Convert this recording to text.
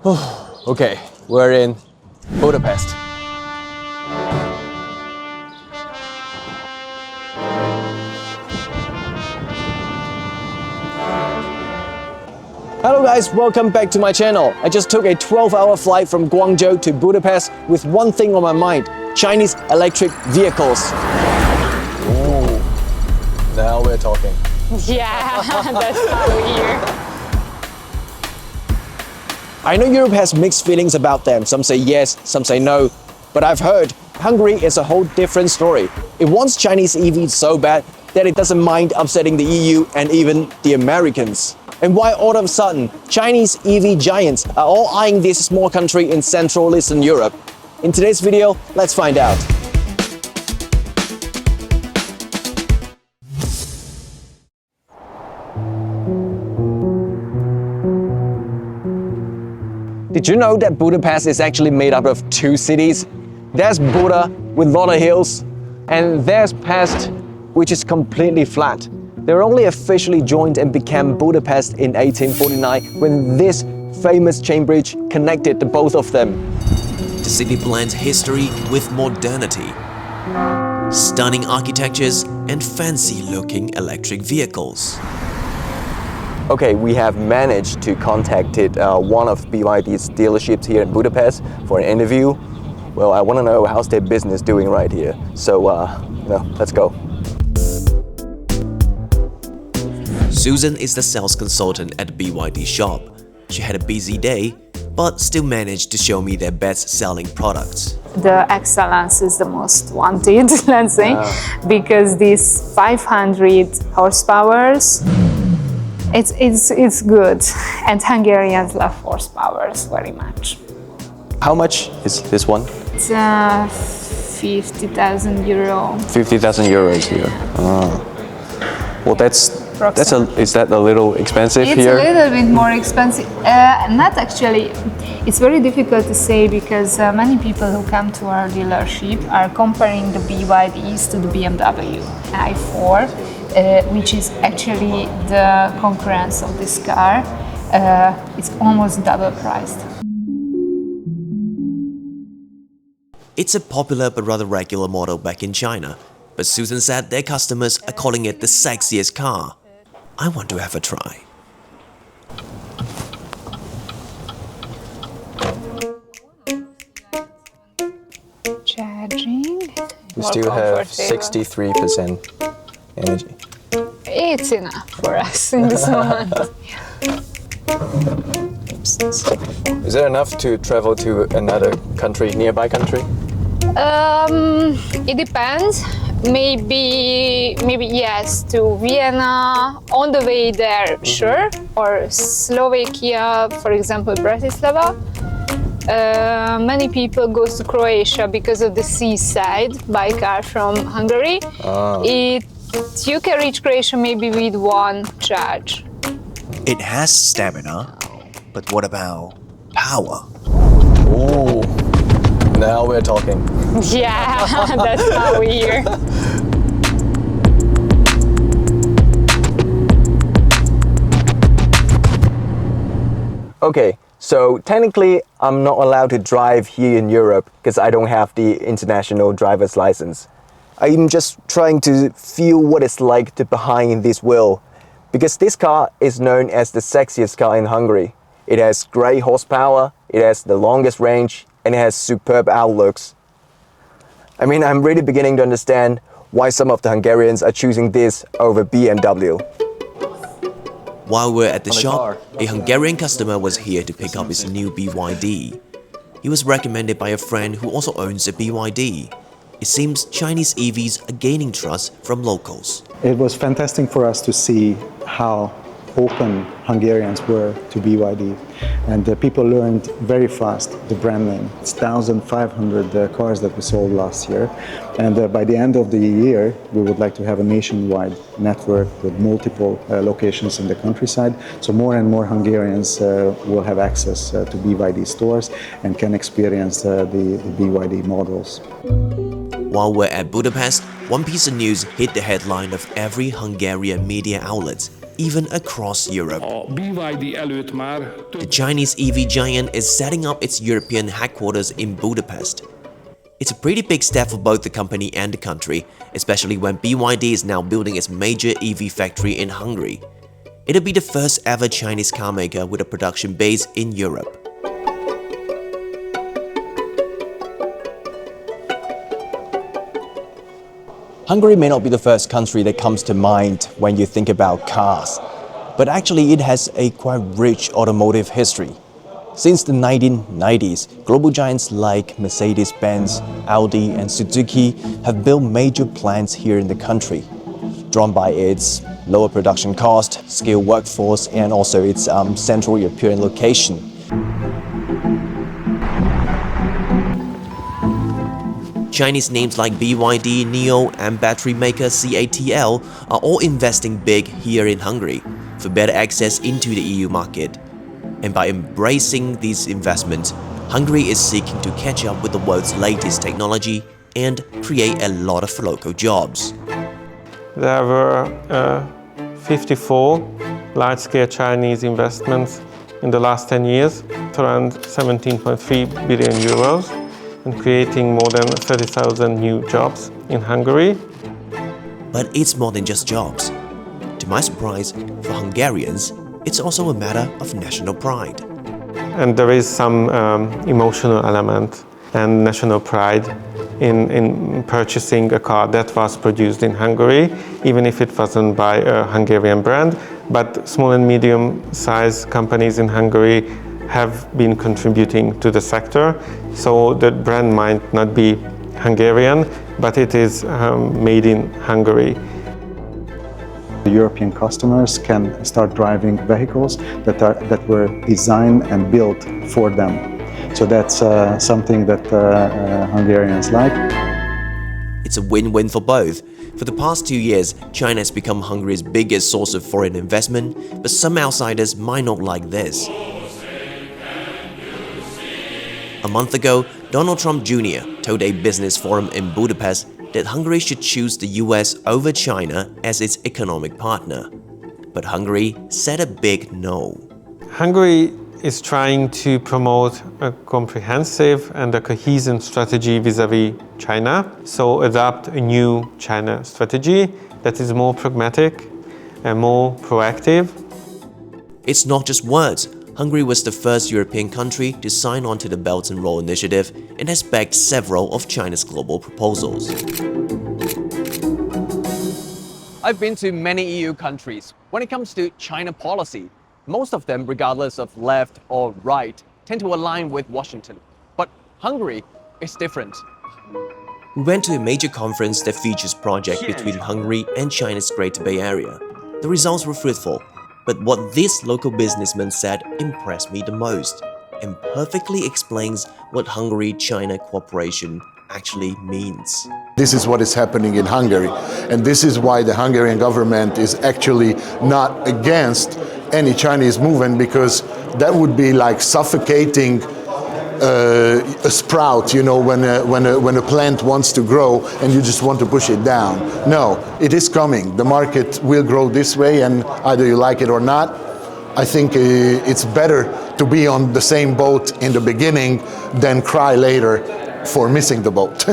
Okay, we're in Budapest. Hello guys, welcome back to my channel. I just took a 12-hour flight from Guangzhou to Budapest with one thing on my mind: Chinese electric vehicles. Ooh, now we're talking. Yeah, that's how we hear. I know Europe has mixed feelings about them. Some say yes, some say no. But I've heard Hungary is a whole different story. It wants Chinese EVs so bad that it doesn't mind upsetting the EU and even the Americans. And why all of a sudden Chinese EV giants are all eyeing this small country in Central Eastern Europe? In today's video, let's find out. Did you know that Budapest is actually made up of two cities? There's Buda with a lot of hills, and there's Pest, which is completely flat. They were only officially joined and became Budapest in 1849 when this famous chain bridge connected the both of them. The city blends history with modernity, stunning architectures and fancy-looking electric vehicles. Okay, we have managed to contact one of BYD's dealerships here in Budapest for an interview. Well, I want to know how's their business doing right here. So, let's go. Susan is the sales consultant at the BYD shop. She had a busy day, but still managed to show me their best-selling products. The excellence is the most wanted, let's say, because these 500 horsepowers, it's good, and Hungarians love horsepowers very much. How much is this one? It's 50,000 euro. 50,000 euros here. Well, is that a little expensive here? It's a little bit more expensive. Not actually. It's very difficult to say because many people who come to our dealership are comparing the BYDs to the BMW i4, which is actually the concurrence of this car. It's almost double priced. It's a popular but rather regular model back in China, but Susan said their customers are calling it the sexiest car. I want to have a try. Charging. We still have 63% energy. It's enough for us in this moment. Is it enough to travel to another country, nearby country? It depends. Maybe yes, to Vienna on the way there, sure, or Slovakia, for example, Bratislava. Many people go to Croatia because of the seaside by car from Hungary. You can reach Croatia maybe with one charge. It has stamina, but what about power? Ooh, now we're talking. Yeah, that's how we hear. Okay, so technically I'm not allowed to drive here in Europe because I don't have the international driver's license. I'm just trying to feel what it's like to behind this wheel, because this car is known as the sexiest car in Hungary. It has great horsepower, it has the longest range, and it has superb outlooks. I mean, I'm really beginning to understand why some of the Hungarians are choosing this over BMW. While we're at the shop, a Hungarian customer was here to pick up his new BYD. He was recommended by a friend who also owns a BYD. It seems Chinese EVs are gaining trust from locals. It was fantastic for us to see how open Hungarians were to BYD, and people learned very fast the brand name. It's 1,500 cars that we sold last year, and by the end of the year we would like to have a nationwide network with multiple locations in the countryside, so more and more Hungarians will have access to BYD stores and can experience the BYD models. While we're at Budapest, one piece of news hit the headline of every Hungarian media outlet. even across Europe. A BYD előtt már The Chinese EV giant is setting up its European headquarters in Budapest. It's a pretty big step for both the company and the country, especially when BYD is now building its major EV factory in Hungary. It'll be the first ever Chinese carmaker with a production base in Europe. Hungary may not be the first country that comes to mind when you think about cars, but actually it has a quite rich automotive history. Since the 1990s, global giants like Mercedes-Benz, Audi and Suzuki have built major plants here in the country, drawn by its lower production cost, skilled workforce and also its Central European location. Chinese names like BYD, NIO and battery maker CATL are all investing big here in Hungary for better access into the EU market. And by embracing these investments, Hungary is seeking to catch up with the world's latest technology and create a lot of local jobs. There were 54 large-scale Chinese investments in the last 10 years, around 17.3 billion euros, and creating more than 30,000 new jobs in Hungary. But it's more than just jobs. To my surprise, for Hungarians, it's also a matter of national pride. And there is some emotional element and national pride in purchasing a car that was produced in Hungary, even if it wasn't by a Hungarian brand. But small and medium-sized companies in Hungary have been contributing to the sector, so the brand might not be Hungarian, but it is made in Hungary. The European customers can start driving vehicles that were designed and built for them. So that's something that Hungarians like. It's a win-win for both. For the past 2 years, China has become Hungary's biggest source of foreign investment, but some outsiders might not like this. A month ago, Donald Trump Jr. told a business forum in Budapest that Hungary should choose the US over China as its economic partner. But Hungary said a big no. Hungary is trying to promote a comprehensive and a cohesive strategy vis-à-vis China, so adopt a new China strategy that is more pragmatic and more proactive. It's not just words. Hungary was the first European country to sign on to the Belt and Road Initiative and has backed several of China's global proposals. I've been to many EU countries. When it comes to China policy, most of them, regardless of left or right, tend to align with Washington. But Hungary is different. We went to a major conference that features projects between Hungary and China's Greater Bay Area. The results were fruitful. But what this local businessman said impressed me the most and perfectly explains what Hungary-China cooperation actually means. This is what is happening in Hungary, and this is why the Hungarian government is actually not against any Chinese movement, because that would be like suffocating a sprout, you know, when a plant wants to grow and you just want to push it down. No, it is coming. The market will grow this way, and either you like it or not. I think it's better to be on the same boat in the beginning than cry later for missing the boat.